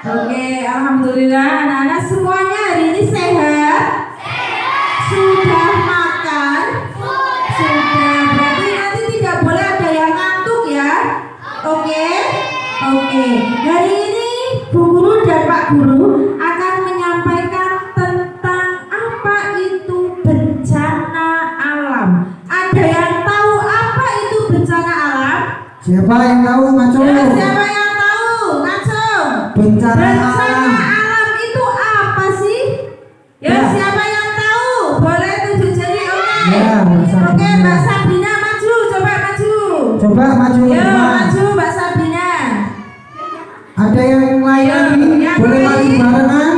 Oke, alhamdulillah anak-anak semuanya hari ini sehat? Sudah makan? Sudah, berarti nanti tidak boleh ada yang ngantuk ya. Oke. Hari ini Bu Guru dan Pak Guru akan menyampaikan tentang apa itu bencana alam. Ada yang tahu apa itu bencana alam? Siapa yang tahu? Ngaco. Ya, siapa yang tahu? Ngaco. Bencana alam itu apa sih? Ya, siapa yang tahu? Boleh tunjuk jari, oke? Ya, Oke, Mbak Sabrina maju, coba maju. Coba maju. Ya, maju Mbak Sabrina. Ada yang lain Ya, lagi? yang Boleh lain. maju barengan?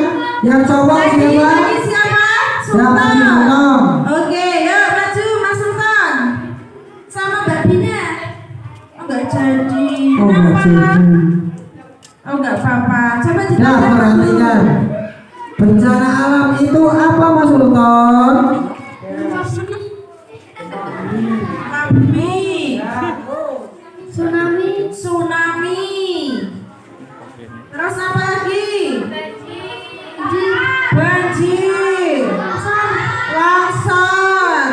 Yang cowok Lagi, siapa? lagi siapa? Siapa? Sultan. Sultan. Oke, yuk maju Mas Sultan. Sama Mbak Bina. Oh, enggak jadi. Oh, nggak Kenapa? jadi. Oh, enggak apa-apa. Coba Nah, jelaskan perhatikan. Bencana alam itu apa, Mas Sultan? Tsunami. Terus apa lagi? Banjir. Longsor.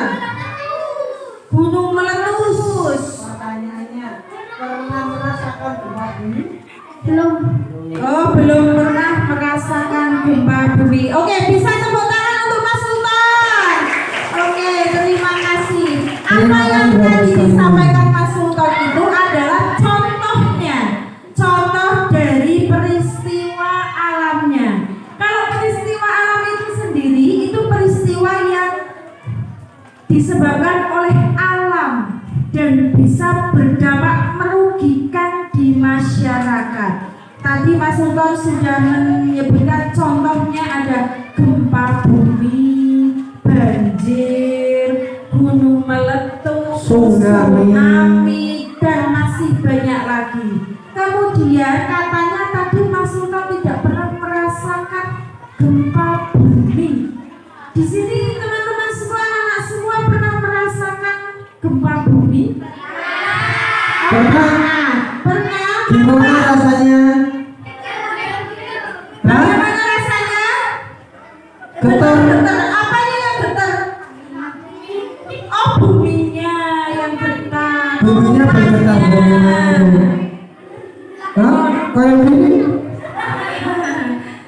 Gunung meletus. Pertanyaannya, pernah merasakan gempa bumi? Belum. Oh, belum pernah merasakan gempa bumi. Oke, bisa tepuk tangan untuk Mas Sultan. Oke, terima kasih. Apa yang tadi disampaikan Mas Sultan itu adalah contohnya, contoh dari peristiwa alamnya. Kalau peristiwa alam itu sendiri, itu peristiwa yang disebabkan oleh alam dan bisa berdampak merugikan di masyarakat. Tadi Mas Sultan sudah menyebutkan contohnya ada gempa bumi, banjir, gunung meletus, tsunami, dan masih banyak lagi. Kemudian katanya tadi Mas Sultan tidak pernah merasakan gempa bumi. Di sini teman-teman semua, anak semua pernah merasakan gempa bumi? Pernah. Pernah. Gimana rasanya? Bagaimana rasanya? Getar. Getar. Apanya yang getar? Oh, buminya yang getar. Buminya bergetar. Hah? Kayak gini?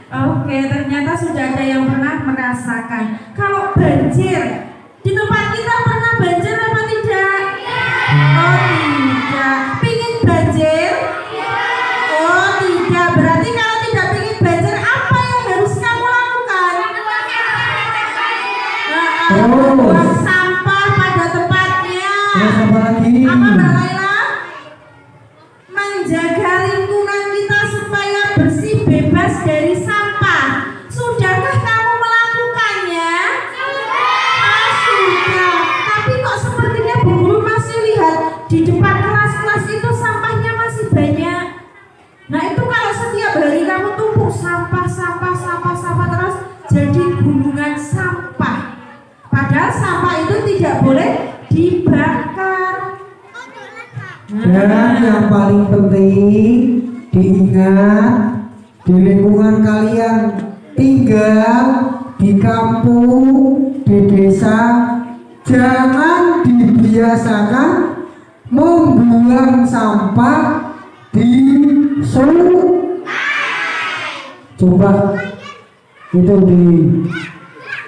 Oke, ternyata sudah ada yang pernah merasakan. Kalau banjir, di tempat kita pernah banjir apa tidak? Oh, tidak. Pingin banjir? Oh, tidak. Berarti kalau tidak pingin banjir, apa yang harus kamu lakukan? Buang sampah pada tempatnya. Terus apa lagi? Apa Mbak Laila? Menjaga lingkungan kita supaya bersih, bebas dari sampah. Sudahkah kamu melakukannya? Ah, sudah. Tapi kok sepertinya Bu Guru masih lihat di depan kelas-kelas itu sampahnya masih banyak. Nah, itu kalau setiap hari kamu tumpuk sampah terus jadi gunungan sampah. Padahal sampah itu tidak boleh dibakar. Dan yang paling penting diingat, di lingkungan kalian tinggal di kampung, di desa, jangan dibiasakan membuang sampah di sungai. Coba itu di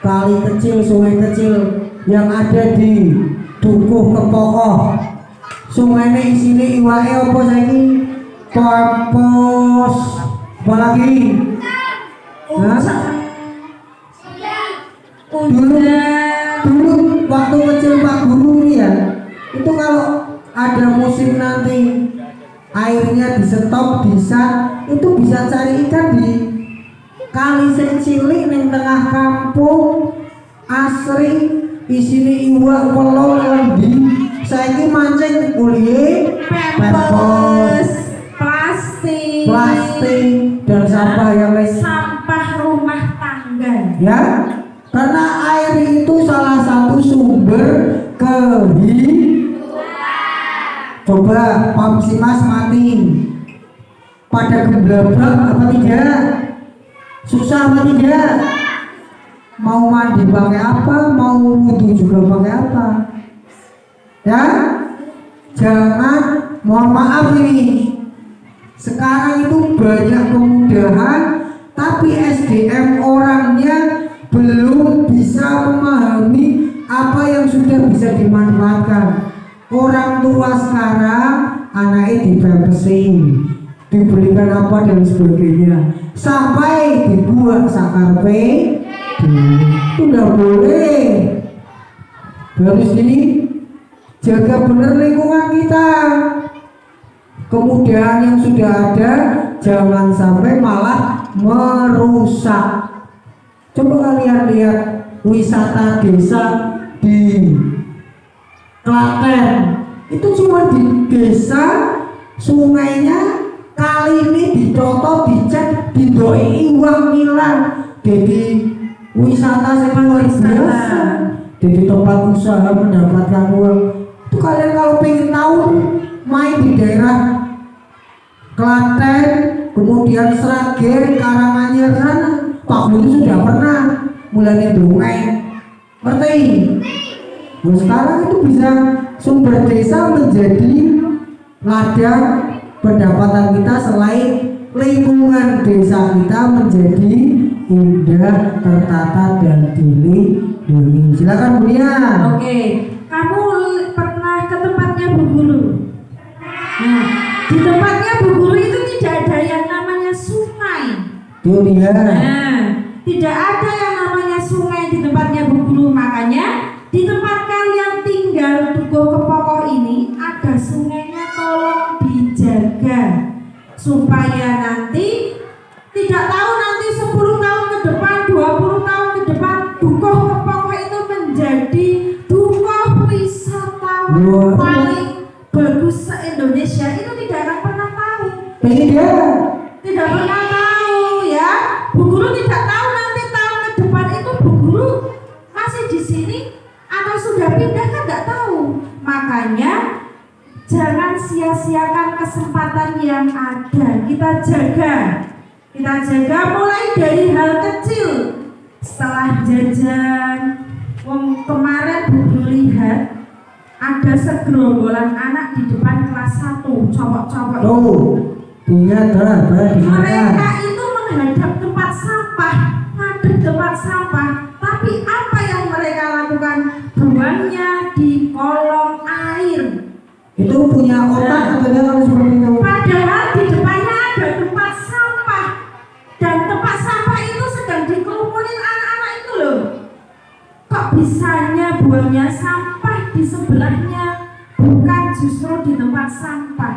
kali kecil, sungai kecil yang ada di Dukuh Kepokoh. Sungai ini isinya iwake apa saiki? Pampos. Apa lagi? Hah? Dulu waktu kecil Pak Guru ini ya, itu kalau ada musim nanti airnya di stop, itu bisa cari ikan di kali sing cilik ning tengah kampung, asri isine iwak pelong lembi. Saiki mancing kuliah, Pampers, plastik, dan sampah yang lain. sampah rumah tangga. Ya, karena air itu salah satu sumber kehidupan. Coba Pak si Mas mati pada geblabrak apa tidak? Susah apa tidak? Mau mandi pakai apa? Mau wudhu juga pakai apa? Ya, jangan, mohon maaf ini. Sekarang itu banyak kemudahan, tapi SDM orangnya belum bisa memahami apa yang sudah bisa dimanfaatkan. Orang tua sekarang anaknya dipempesin, dibelikan apa dan sebagainya, sampai dibuat sakarpe. Itu nggak boleh. Harus ini jaga benar lingkungan kita. Kemudahan yang sudah ada jangan sampai malah merusak. Coba kalian lihat wisata desa di Klaten, itu cuma di desa, sungainya kali ini ditoto, dicek, didoi uang hilang. Jadi wisata yang luar biasa, jadi tempat usaha mendapatkan uang. Itu kalian kalau pengen tahu, main di daerah Klaten, kemudian Sragen, Karanganyar sana, Pak Budi sudah pernah mulai dongeng, ngerti? Nah, sekarang itu bisa sumber desa menjadi ladang pendapatan kita, selain lingkungan desa kita menjadi indah, tertata dan dilindungi. Silakan Bu Nia. Oke, kamu pernah ke tempatnya Bu Guru? Nah, di tempatnya Bu Guru itu tidak ada yang namanya sungai. Bu Nia. Nah, tidak ada yang namanya sungai di tempatnya Bu Guru. Makanya di tempat kalian tinggal Dukuh Kepokoh ini ada sungainya, tolong dijaga supaya nanti tidak tahu nanti 10 tahun ke depan, 20 tahun ke depan Dukuh Kepokoh itu menjadi dukuh wisatawan paling bagus se-Indonesia. Itu tidak akan pernah tahu. Tidak pernah tahu ya. Bu Guru tidak tahu nanti tahun ke depan itu Bu Guru masih di sini atau sudah pindah, kan nggak tahu. Makanya jangan sia-siakan kesempatan yang ada. Kita jaga mulai dari hal kecil. Setelah jajan, kemarin Bu Guru lihat ada segerombolan anak di depan kelas 1, cowok-cowok. Mereka itu menghadap tempat sampah, ngadep tempat sampah. Tapi apa yang mereka lakukan? Buangnya di kolong air. Itu punya otak atau jangan seperti itu? Padahal di depannya ada tempat sampah, dan tempat sampah itu sedang dikerumunin anak-anak itu loh. Kok bisanya buangnya sampah di sebelahnya, bukan justru di tempat sampah?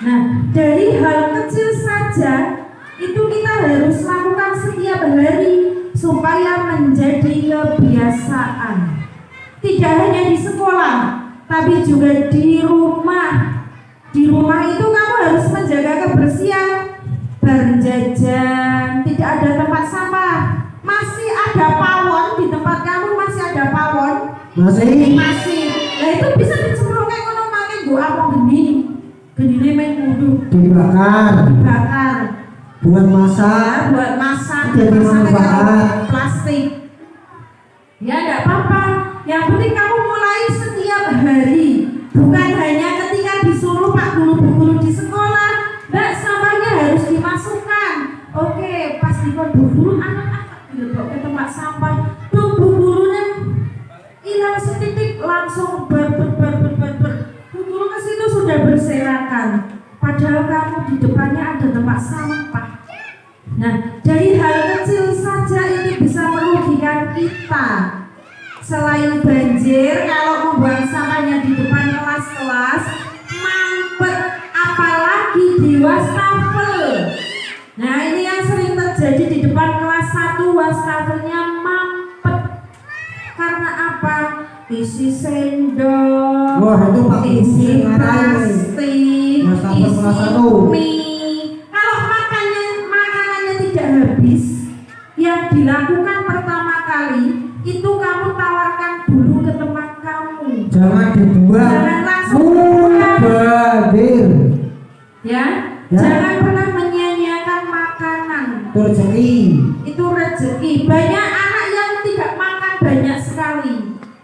Nah, dari hal kecil saja itu kita harus lakukan setiap hari supaya menjadi kebiasaan. Tidak hanya di sekolah, tapi juga di rumah. Di rumah itu kamu harus menjaga kebersihan. Berjajan, tidak ada tempat sampah. Masih ada pawon di tempat kamu, masih ada pawon? Masih. Nah itu bisa dicemplung kayak ngono makan gua apa geni main kudu dibakar. Buat masak, jadi manfaat. Plastik. Ya enggak apa-apa. Yang penting kamu mulai setiap hari. Bukan hanya ketika disuruh Pak Guru Bu Guru di sekolah, Mbak, sampahnya harus dimasukkan. Oke, pas dikon Bu Guru anak-anak dilebok ke tempat sampah. Tuh Bu Gurunya hilang setitik langsung ber. Bu Guru ke situ sudah berserakan. Padahal kamu di depannya ada tempat sampah. Nah, dari hal kecil saja ini bisa merugikan kita. Selain banjir, kalau membuang sampahnya di depan kelas-kelas, mampet, apalagi di wastafel. Nah, ini yang sering terjadi di depan kelas 1, wastafelnya mampet. Karena apa? Isi sendok, isi plastik, isi mie. Kalau makanannya tidak habis, yang dilakukan pertama kali itu kamu tawarkan dulu ke teman kamu. Jangan dibuang. Jangan langsung Ya. Jangan pernah menyia-nyiakan makanan. Itu rezeki. Itu rezeki. Banyak anak yang tidak makan banyak sekali.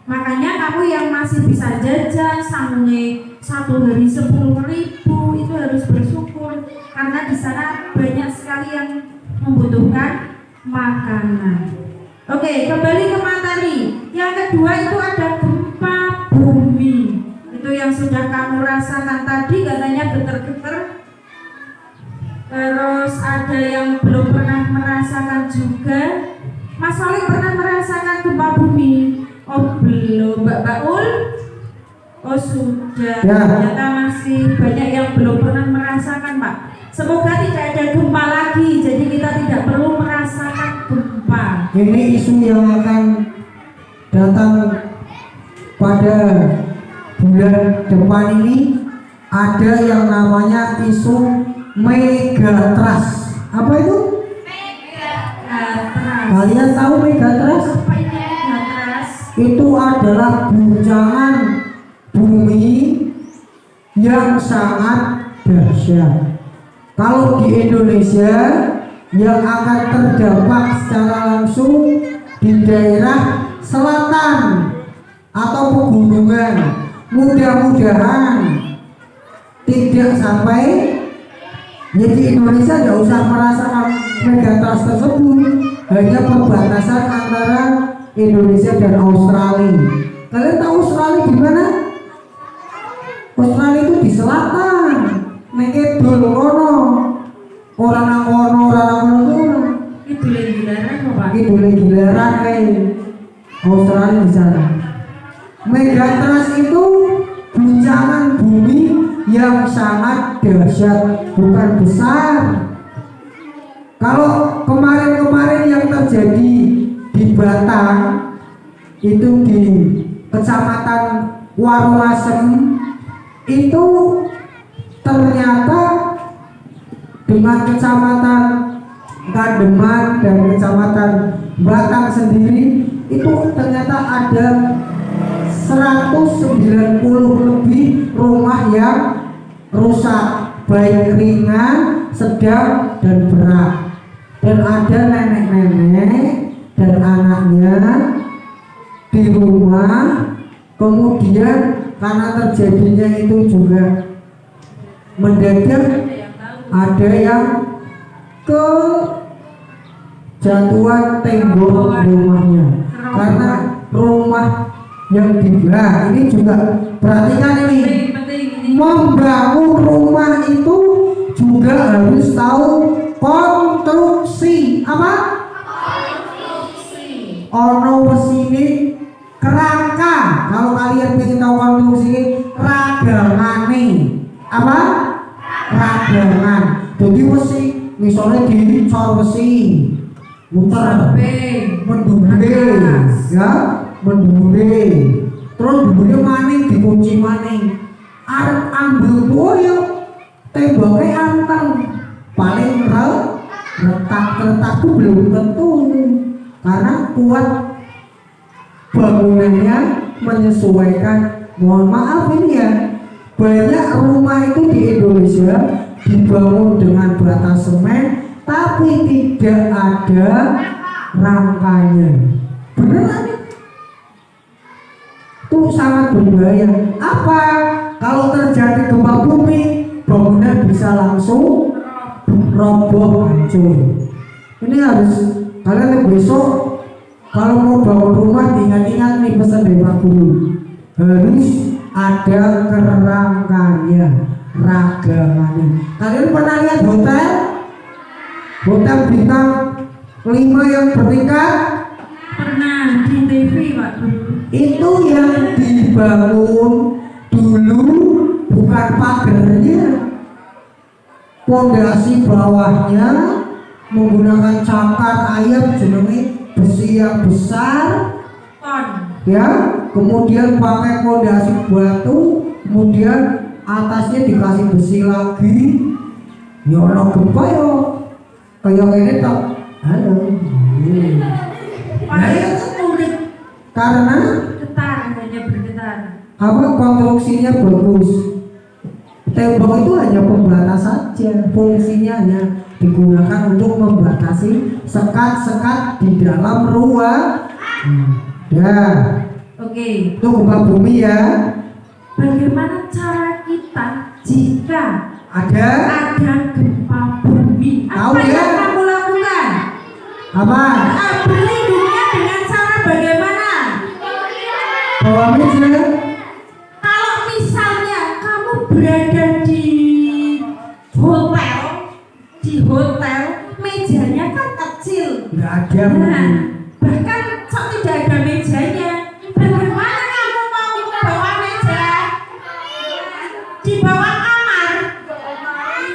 Makanya kamu yang masih bisa jajan sanggupnya 1 hari 10.000 itu harus bersyukur karena di sana banyak sekali yang membutuhkan makanan. Oke, kembali ke materi. Yang kedua itu ada gempa bumi. Itu yang sudah kamu rasakan tadi katanya getar-getar. Terus ada yang belum pernah merasakan juga. Mas Soleh pernah merasakan gempa bumi? Oh belum, Mbak Baul? Oh sudah. Ya. Ternyata masih banyak yang belum pernah merasakan, Pak. Semoga tidak ada gempa lagi, jadi kita tidak perlu merasakan gempa. Ini isu yang akan datang pada bulan depan ini. Ada yang namanya isu megatrust. Apa itu? Kalian tahu megatrust? Apa ini megatrust? Itu adalah guncangan bumi yang sangat dahsyat. Kalau di Indonesia yang akan terdampak secara langsung di daerah selatan atau pegunungan, mudah-mudahan tidak sampai. Jadi Indonesia tidak usah merasakan megatrust tersebut, hanya perbatasan antara Indonesia dan Australia. Kalian tahu Australia di mana? Australia itu di selatan. Ngedul kono. Orang nang kono, orang nang kono. Itu lagi gilaran kok, Pak. Itu lagi gilaran Australia di sana. Megatrust itu guncangan bumi yang sangat dahsyat, bukan besar. Kalau kemarin-kemarin yang terjadi di Batang itu di Kecamatan Warulasem itu ternyata dengan Kecamatan Kandeman dan Kecamatan Batang sendiri itu ternyata ada 190 lebih rumah yang rusak, baik ringan, sedang, dan berat. Dan ada nenek-nenek dan anaknya di rumah. Kemudian karena terjadinya itu juga mendadak, ada yang kejatuhan tembok rumahnya karena rumah yang dibelah. Ini juga perhatikan ini, membangun rumah itu juga harus tahu konstruksi. Apa? Ono wesine kerangka. Kalau kalian ingin tahu konstruksi, ragamane. Apa? Ragangan. Jadi wesi misalnya dicor wesi muter mendure ya, mendure terus dure maning dikunci maning arep ambil boyo temboknya anteng paling retak tuh belum tentu karena kuat bangunannya menyesuaikan. Mohon maaf ini ya, banyak rumah itu di Indonesia dibangun dengan bata semen tapi tidak ada rangkanya. Beneran itu sangat berbahaya. Apa? Kalau terjadi gempa bumi, bangunan bisa langsung roboh hancur. Ini harus kalian besok kalau mau bangun rumah ingat-ingat nih pesan dari Pak Guru, harus ada kerangkanya, ragangannya. Kalian pernah lihat hotel bintang 5 yang bertingkat? Pernah di TV, Pak. Itu yang dibangun dulu bukan pagarnya, pondasi bawahnya menggunakan cakar ayam jenenge besi yang besar, ya, kemudian pakai pondasi batu, kemudian atasnya dikasih besi lagi. Ya ono gempa yo kayak ini tak. Halo. Pak itu murid Karena getar, hanya bergetar. apa konstruksinya bagus, T Tembok itu hanya pembatas saja, fungsinya hanya digunakan untuk membatasi sekat-sekat di dalam ruang. Ya, Oke. itu gempa bumi ya. Bagaimana cara kita jika Ada gempa bumi? Tahu Apa ya? yang kamu lakukan? apa? Berlindungnya dengan cara bagaimana? Bawa meja. Kalau misalnya kamu berada di hotel, mejanya kan kecil. Nggak ada Nah, bumi. bahkan tidak ada mejanya. Bagaimana kamu mau bawa meja di bawah kamar?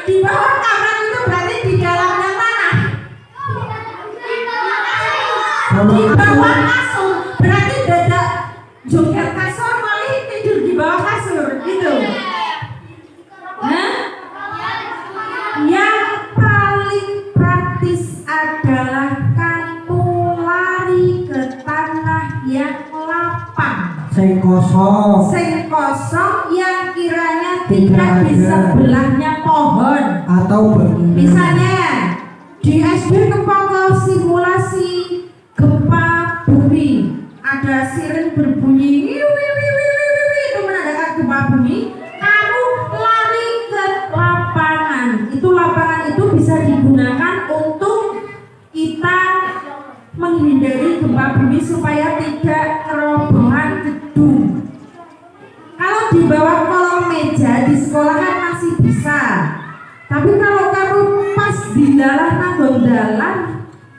Di bawah kamar itu berarti di dalamnya tanah. Di bawah kasur berarti dada joget kasur malah tidur di bawah kasur gitu. Hah? Yang paling praktis adalah kamu lari ke tanah yang lapang, Sing kosong sing kosong yang kiranya Tidak tidak di ada. sebelahnya pohon. atau bangunan. Misalnya di SD Keponggo simulasi gempa bumi, ada siren berbunyi itu menandakan gempa bumi. Kamu lari ke lapangan. Lapangan itu bisa digunakan untuk kita menghindari gempa bumi supaya tidak kerobohan gedung. Kalau di bawah kolong meja di sekolah kan masih bisa. Tapi kalau kamu pas di nanggung dalan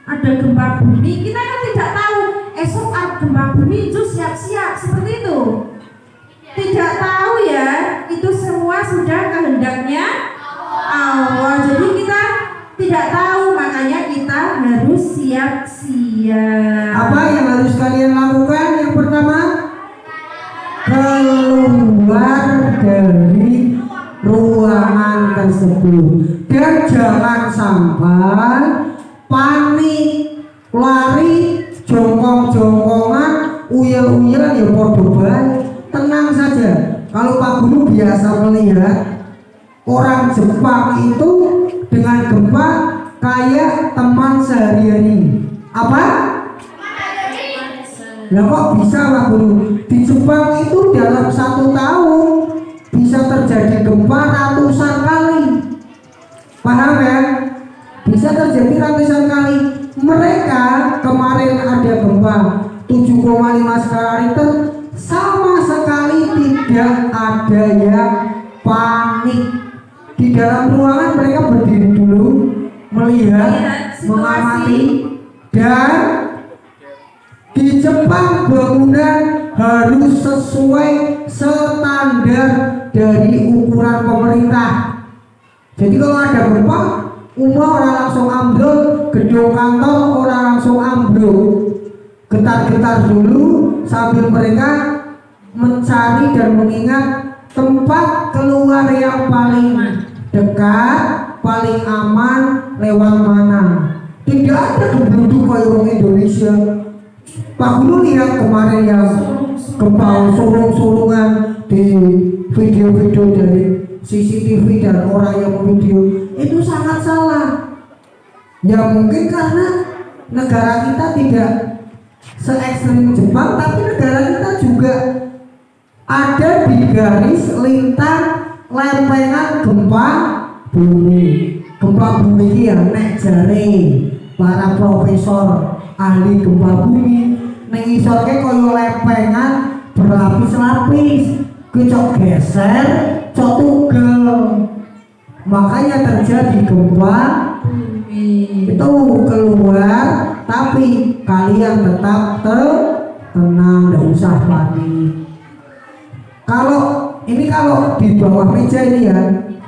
ada gempa bumi, kita kan tidak tahu esok ada gempa bumi itu siap-siap seperti itu. Tidak tahu ya, itu semua sudah kehendaknya Allah. Jadi kita tidak tahu, makanya kita harus siap-siap. Apa yang harus kalian lakukan? Yang pertama, keluar dari ruangan tersebut dan jangan sampai panik, lari, jongkong-jongkongan, uyel-uyel ya podo bae. Tenang saja. Kalau Pak Guru biasa melihat orang Jepang itu dengan gempa kayak teman sehari-hari. Apa? Lah kok bisa Pak Guru? Di Jepang itu dalam 1 tahun bisa terjadi gempa ratusan kali. Paham ya? Bisa terjadi ratusan kali. Mereka kemarin ada gempa 7,5 skala Richter, sama sekali tidak ada yang panik. Di dalam ruangan mereka berdiri dulu, melihat, mengamati, dan di Jepang bangunan harus sesuai standar dari ukuran pemerintah. Jadi kalau ada gempa, rumah orang langsung ambruk, gedung kantor orang langsung ambruk. Getar-getar dulu sambil mereka mencari dan mengingat tempat keluar yang paling dekat, paling aman lewat mana. Tidak ada penduduk kayak orang Indonesia. Pak Guru lihat kemarin yang gempa sulung-sulungan di video-video dari CCTV dan orang yang video, itu sangat salah. Ya mungkin karena negara kita tidak se-ekstrim Jepang, tapi negara kita juga ada di garis lintang lempengan gempa bumi. Gempa bumi ini ya nek jare para profesor ahli gempa bumi ning isorke koyo lempengan berlapis-lapis, cok geser, cok tugel. Makanya terjadi gempa itu keluar, tapi kalian tetap tenang, tidak usah panik. Kalau di bawah meja ini ya,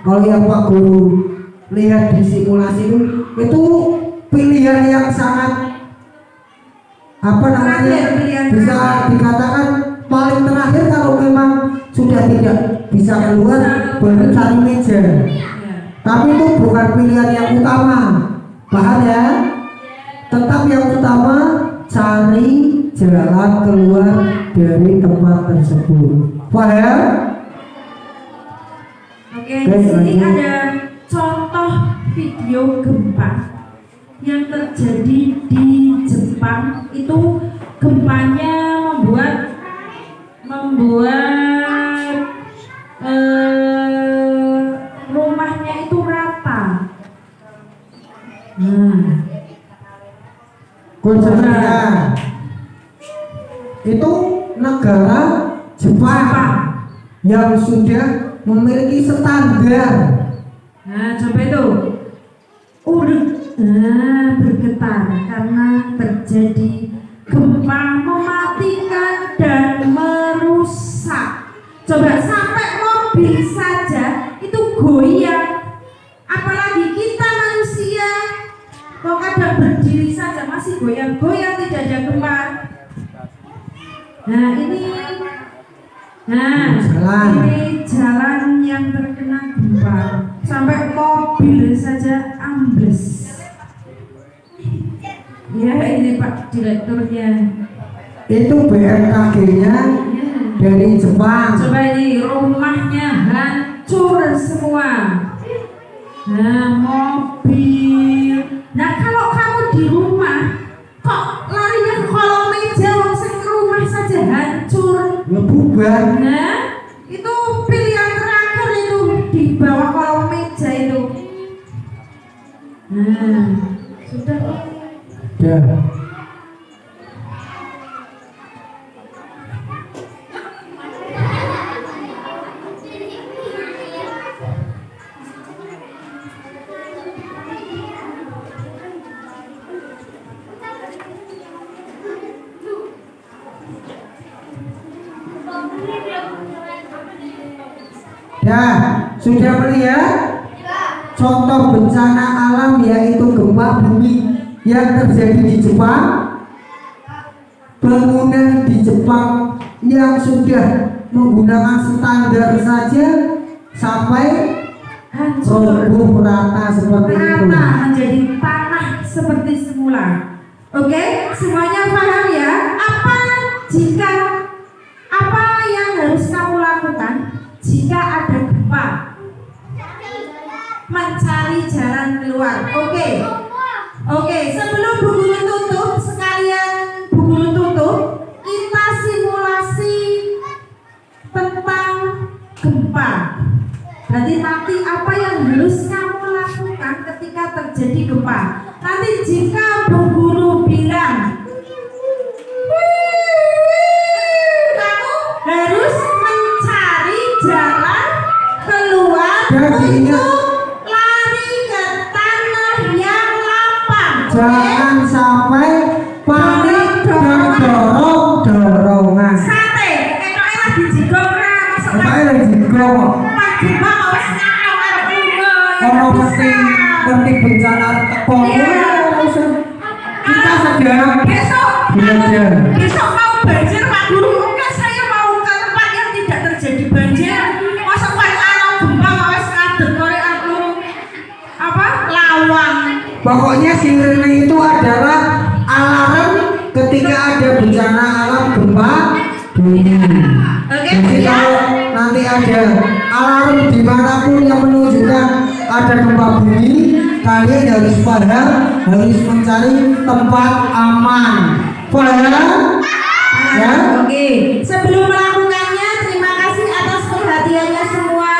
kalau yang Pak Guru lihat di simulasi itu pilihan yang sangat bisa dikatakan paling terakhir. Kalau memang sudah tidak bisa keluar, baru cari meja. Tapi itu bukan pilihan yang utama, paham ya? Tetap yang utama cari jalan keluar dari tempat tersebut. Paham? Oke. Oke, di sini ada contoh video gempa yang terjadi di Jepang. Itu gempanya membuat rumahnya itu rata. Konsepnya itu negara Jepang yang sudah memiliki standar. Nah, coba itu bergetar karena terjadi gempa mematikan dan merusak. Coba sampai mobil saja itu goyang, apalagi kita manusia. Kok kadang berdiri saja masih goyang-goyang, tidak ada gempa. Nah ini jalan yang terkena gempa, sampai mobil saja ambles. Ya ini Pak Direkturnya. Itu BMKG-nya dari Jepang. Coba ini rumahnya hancur semua. Nah mobil. Nah kalau kamu di rumah kok larinya ke kolong meja, wong sing rumah saja hancur. Ngebubar. Nah itu pilihan terakhir itu di bawah kolong meja itu. Nah sudah. Ya. Ya, sudah melihat contoh bencana alam yaitu gempa bumi yang terjadi di Jepang. Bangunan di Jepang yang sudah menggunakan standar saja sampai roboh rata seperti itu. Menjadi tanah seperti semula. Oke, semuanya paham ya? Apa yang harus kamu lakukan jika ada gempa? Mencari jalan keluar. Oke, sebelum Bu Guru tutup, kita simulasi tentang gempa. Berarti nanti apa yang harus kamu lakukan ketika terjadi gempa? Nanti jika Bu Guru bilang kamu harus mencari jalan keluar untuk lari ke tanah yang lapang. Jangan sampai panik dan dorong-dorongan. Sate, enaknya lagi jigong masuk Enaknya lagi jigong. Kalau penting bencana teko kita sedang besok mau banjir Pak Guru. Enggak, saya mau ke tempat yang tidak terjadi banjir. Masa kalau gempa wis ngadeg korek aku lawang. Pokoknya sirene itu adalah alarm ketika ada bencana alam gempa bumi. Jadi kalau nanti ada alarm dimanapun yang menunjukkan ada gempa bumi, kalian harus paham, harus mencari tempat aman. Paham? Ya? Oke. Sebelum melakukannya, terima kasih atas perhatiannya semua.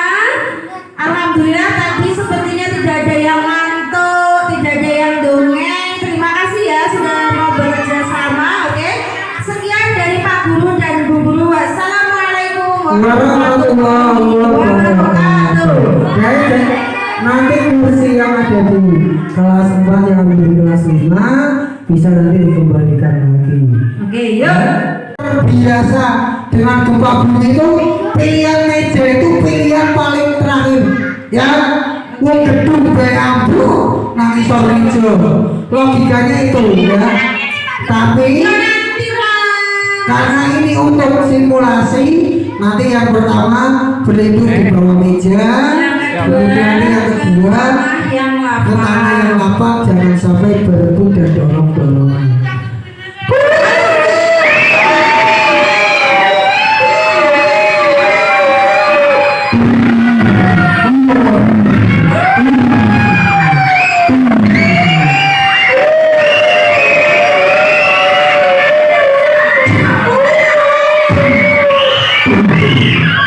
Alhamdulillah tadi sepertinya tidak ada yang ngantuk, tidak ada yang dongeng. Terima kasih ya sudah mau bekerja sama. Oke. Sekian dari Pak Guru dan Bu Guru. Wassalamualaikum warahmatullahi wabarakatuh. Nanti kursi yang ada di kelas 4 yang ada di kelas 5 bisa nanti dikembalikan lagi. Oke, yuk. Biasa dengan gempa bumi itu pilihan meja itu pilihan paling terakhir. Ya, wong gedung bae ambruk nang isor hijau. Logikanya itu ya. Tapi karena ini untuk simulasi, nanti yang pertama berlindung di bawah meja, kemudian yang kedua ke tanah yang lapang, jangan sampai berebut dan dorong-dorongan.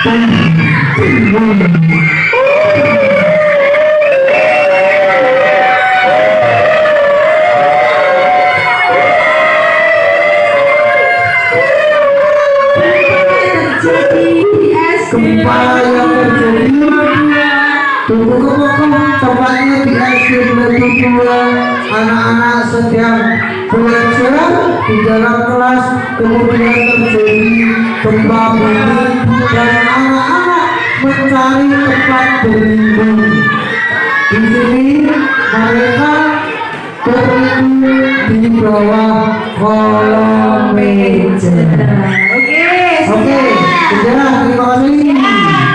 Gempa yang terjadi tunggu tempatnya di SD Negeri 2. Anak-anak sedang belajar di dalam kelas, kemudian terjadi gempa bumi dan anak-anak mencari tempat berlindung. Di sini mereka berlindung di bawah kolom meja. Oke, bendera, terima kasih.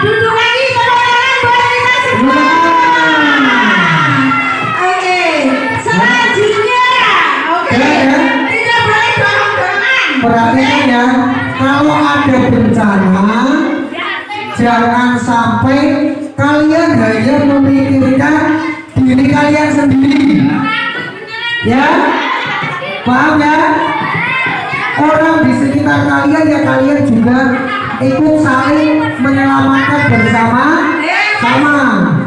Duduk lagi, teman-teman, boleh dikasih Oke, selanjutnya. Oke, tidak boleh dorong-dorongan. Perhatikan ya, kalau ada bencana, jangan sampai kalian hanya memikirkan diri kalian sendiri. Ya, paham ya? Orang di sekitar kalian ya kalian juga ikut saling menyelamatkan bersama-sama.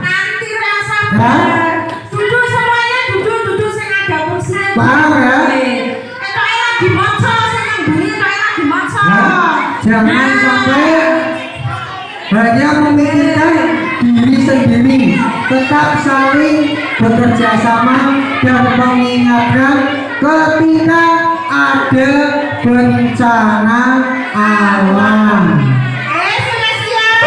Nanti rasa Ya? duduk semuanya, duduk sing ada kursinya. Paham ya? Kalau lagi maca, sing nambuni kalau lagi maca. Ya, jangan sampai hanya memikirkan diri sendiri, tetap saling bekerja sama dan mengingatkan ketika ada bencana alam. Sudah siap.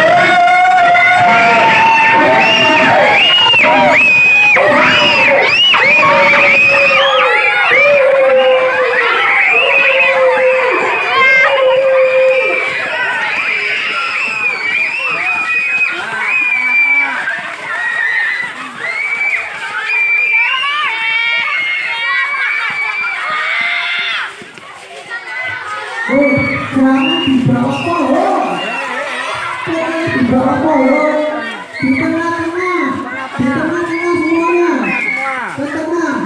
Jangan di bawah pohon, jangan di bawah pohon, di tengah-tengah, di tengah-tengah semuanya, ke tengah.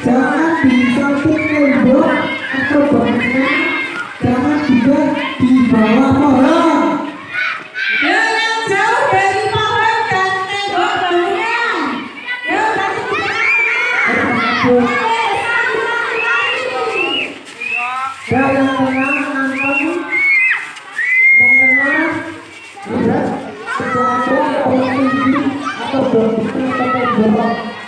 Jangan di samping tembok atau bangunan, jangan juga di bawah pohon. Yang jauh dari pohon dan tembok bangunan. Yuk, kasih Dan yang tengah antara menengah, tidak sejajar orang tinggi atau bangunan atau tembok.